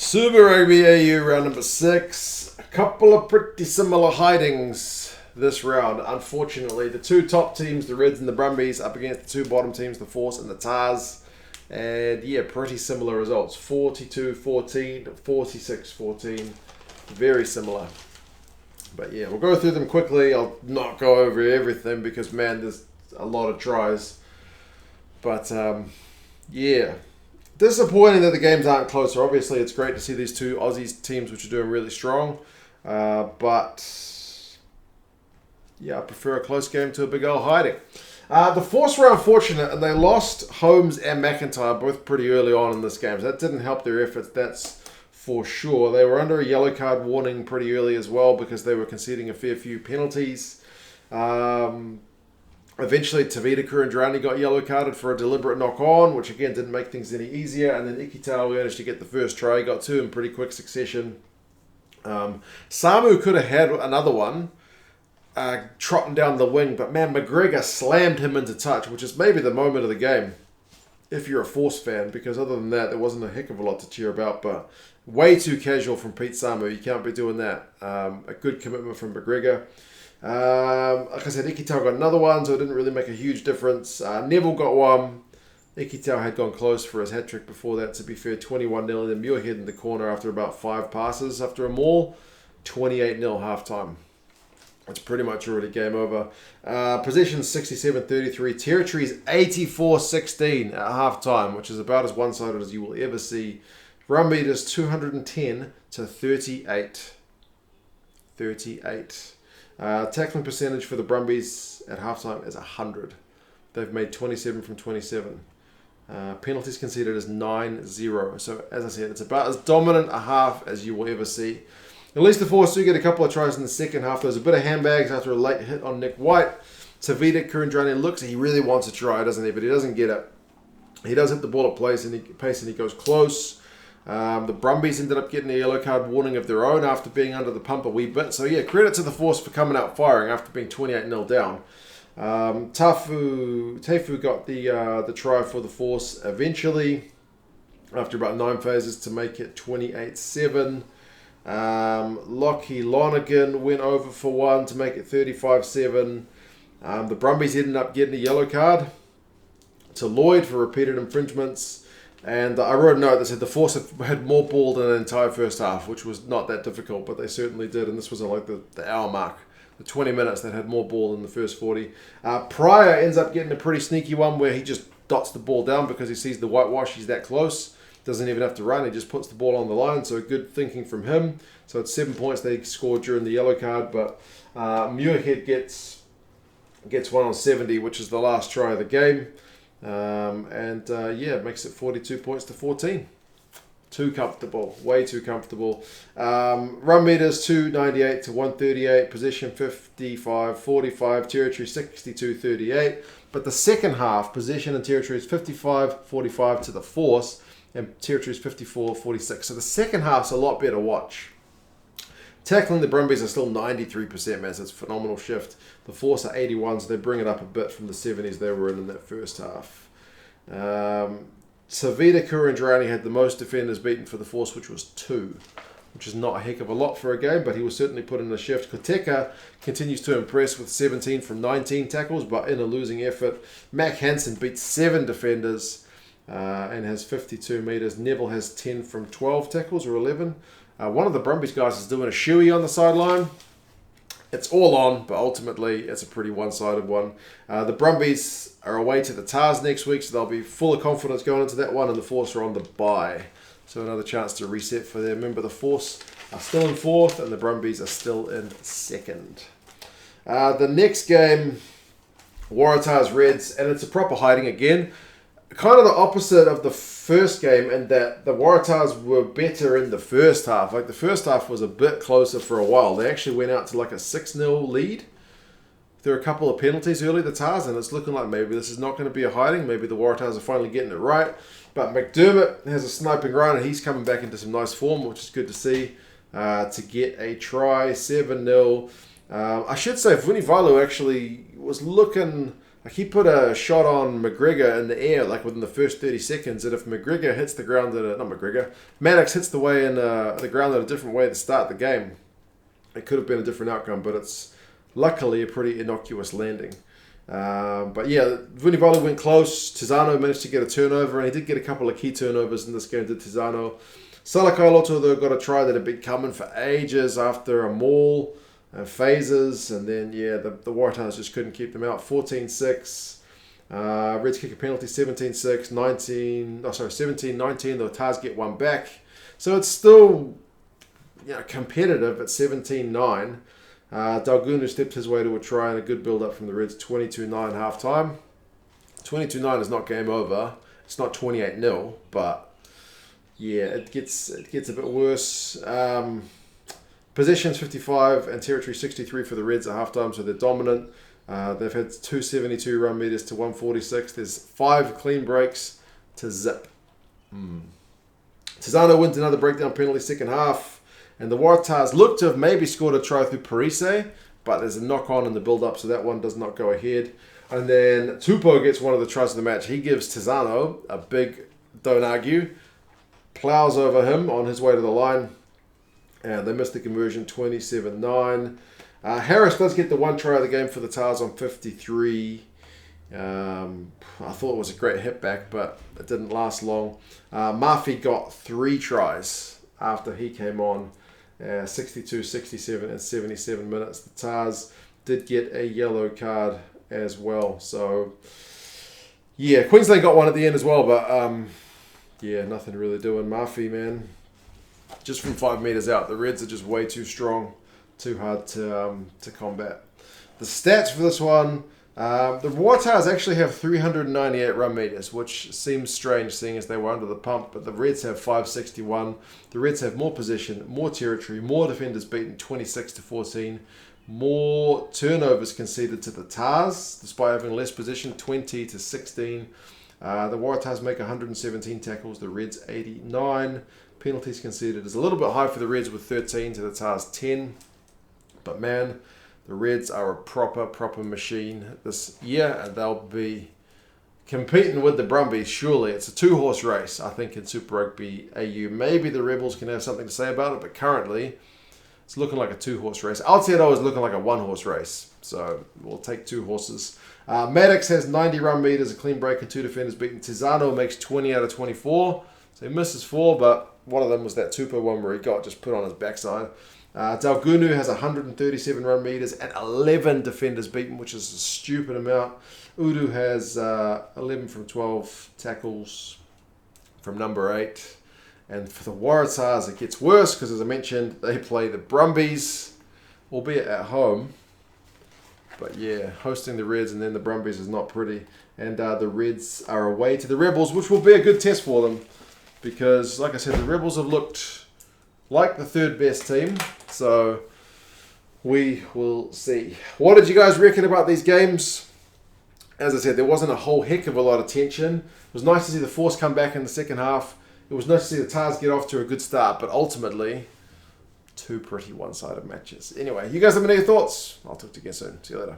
Super Rugby AU round number 6. A couple of pretty similar hidings this round. Unfortunately, the two top teams, the Reds and the Brumbies, up against the two bottom teams, the Force and the Tars. And yeah, pretty similar results. 42-14, 46-14. Very similar. But yeah, we'll go through them quickly. I'll not go over everything because, man, there's a lot of tries. But yeah. Disappointing that the games aren't closer. Obviously, it's great to see these two Aussies teams which are doing really strong. But yeah, I prefer a close game to a big old hiding. The Force were unfortunate, and they lost Holmes and McIntyre both pretty early on in this game. So that didn't help their efforts, that's for sure. They were under a yellow card warning pretty early as well because they were conceding a fair few penalties. Eventually, Tavita Kurandrani got yellow carded for a deliberate knock-on, which again didn't make things any easier. And then Ikitau managed to get the first try, got two in pretty quick succession. Samu could have had another one, trotting down the wing, but man, McGregor slammed him into touch, which is maybe the moment of the game, if you're a Force fan, because other than that, there wasn't a heck of a lot to cheer about, but way too casual from Pete Samu. You can't be doing that. A good commitment from McGregor. Like I said, Ikitau got another one, so it didn't really make a huge difference. Neville got one. Ikitau had gone close for his hat-trick before that, to be fair, 21-0. Then Muirhead in the corner after about 5 passes after a maul, 28-0 half-time. It's pretty much already game over. Possession 67-33. Territories 84-16 at half-time, which is about as one-sided as you will ever see. Run meters 210 to 38. 38. Tackling percentage for the Brumbies at halftime is 100. They've made 27 from 27. Penalties conceded is 9-0. So, as I said, it's about as dominant a half as you will ever see. At least the Force do get a couple of tries in the second half. There's a bit of handbags after a late hit on Nick White. Tavita Kurandrani looks, he really wants a try, doesn't he? But he doesn't get it. He does hit the ball at pace and he goes close. The Brumbies ended up getting a yellow card warning of their own after being under the pump a wee bit. So yeah, credit to the Force for coming out firing after being 28-0 down. Tefu got the try for the Force eventually after about 9 phases to make it 28-7. Lockie Lonergan went over for one to make it 35-7. The Brumbies ended up getting a yellow card to Lloyd for repeated infringements. And I wrote a note that said the Force had more ball than an entire first half, which was not that difficult, but they certainly did. And this was like the hour mark, the 20 minutes that had more ball than the first 40. Pryor ends up getting a pretty sneaky one where he just dots the ball down because he sees the whitewash. He's that close. Doesn't even have to run. He just puts the ball on the line. So good thinking from him. So it's 7 points they scored during the yellow card. But Muirhead gets one on 70, which is the last try of the game. Yeah, it makes it 42 points to 14. Too comfortable. Way too comfortable. Run meters 298 to 138. Possession 55-45. Territory 62-38. But the second half, possession and territory is 55-45 to the Force. And territory is 54-46. So the second half's a lot better watch. Tackling the Brumbies are still 93%, man. So it's a phenomenal shift. The Force are 81, so they bring it up a bit from the 70s they were in that first half. Tavita Kurandrani had the most defenders beaten for the Force, which was 2, which is not a heck of a lot for a game, but he was certainly put in a shift. Koteka continues to impress with 17 from 19 tackles, but in a losing effort. Mac Hansen beats 7 defenders and has 52 metres. Neville has 10 from 12 tackles or 11. One of the Brumbies guys is doing a shoey on the sideline. It's all on, but ultimately it's a pretty one-sided one. The Brumbies are away to the Tars next week, so they'll be full of confidence going into that one, and the Force are on the bye. So another chance to reset for them. Remember, the Force are still in 4th, and the Brumbies are still in 2nd. The next game, Waratahs Reds, and it's a proper hiding again. Kind of the opposite of the first game in that the Waratahs were better in the first half. Like the first half was a bit closer for a while. They actually went out to like a 6-0 lead. There were a couple of penalties early, the Tars, and it's looking like maybe this is not going to be a hiding. Maybe the Waratahs are finally getting it right. But McDermott has a sniping run and he's coming back into some nice form, which is good to see. To get a try, 7-0. I should say Vunivalu actually was looking Like he put a shot on McGregor in the air, like within the first 30 seconds, and if McGregor hits the ground Maddox hits the way in the ground in a different way to start the game, it could have been a different outcome, but it's luckily a pretty innocuous landing. But yeah, Vunivalu went close. Tizano managed to get a turnover, and he did get a couple of key turnovers in this game, did Tizano. Salakailoto, though, got a try that had been coming for ages after a maul and phases, and then, yeah, the Waratahs just couldn't keep them out. 14-6. Reds kick a penalty, 17-6, 17-19. The Tars get one back. So it's still competitive at 17-9. Dalgunu stepped his way to a try and a good build-up from the Reds, 22-9 half-time. 22-9 is not game over. It's not 28-0, but yeah, it gets a bit worse. Possessions 55 and territory 63 for the Reds at halftime, so they're dominant. They've had 272 run meters to 146. There's 5 clean breaks to zip. Tizano wins another breakdown penalty second half, and the Waratahs look to have maybe scored a try through Parise, but there's a knock-on in the build-up, so that one does not go ahead. And then Tupou gets one of the tries of the match. He gives Tizano a big don't argue, plows over him on his way to the line, and they missed the conversion, 27-9. Harris does get the one try of the game for the Tars on 53. I thought it was a great hit back, but it didn't last long. Murphy got 3 tries after he came on, 62, 67, and 77 minutes. The Tars did get a yellow card as well. So, yeah, Queensland got one at the end as well, but yeah, nothing really doing. Murphy, man, just from 5 meters out, the Reds are just way too strong, too hard to combat. The stats for this one, the Waratahs actually have 398 run meters, which seems strange seeing as they were under the pump, but the Reds have 561. The Reds have more possession, more territory, more defenders beaten, 26-14. More turnovers conceded to the Tars, despite having less possession, 20-16. The Waratahs make 117 tackles, the Reds 89. Penalties conceded is a little bit high for the Reds with 13 to the Tars 10. But man, the Reds are a proper machine this year, and they'll be competing with the Brumbies, surely. It's a 2-horse race, I think, in Super Rugby AU. Maybe the Rebels can have something to say about it, but currently it's looking like a 2-horse race. Aotearoa is looking like a 1-horse race, so we'll take 2 horses. Maddox has 90 run meters, a clean break, and 2 defenders beaten. Tizano makes 20 out of 24, so he misses 4, but one of them was that Tupou one where he got just put on his backside. Dalgunu has 137 run meters and 11 defenders beaten, which is a stupid amount. Udu has 11 from 12 tackles from number 8. And for the Waratahs, it gets worse because, as I mentioned, they play the Brumbies, albeit at home. But yeah, hosting the Reds and then the Brumbies is not pretty. And the Reds are away to the Rebels, which will be a good test for them. Because, like I said, the Rebels have looked like the 3rd best team. So we will see. What did you guys reckon about these games? As I said, there wasn't a whole heck of a lot of tension. It was nice to see the Force come back in the second half. It was nice to see the Tars get off to a good start, but ultimately, 2 pretty one-sided matches. Anyway, you guys have any thoughts? I'll talk to you again soon. See you later.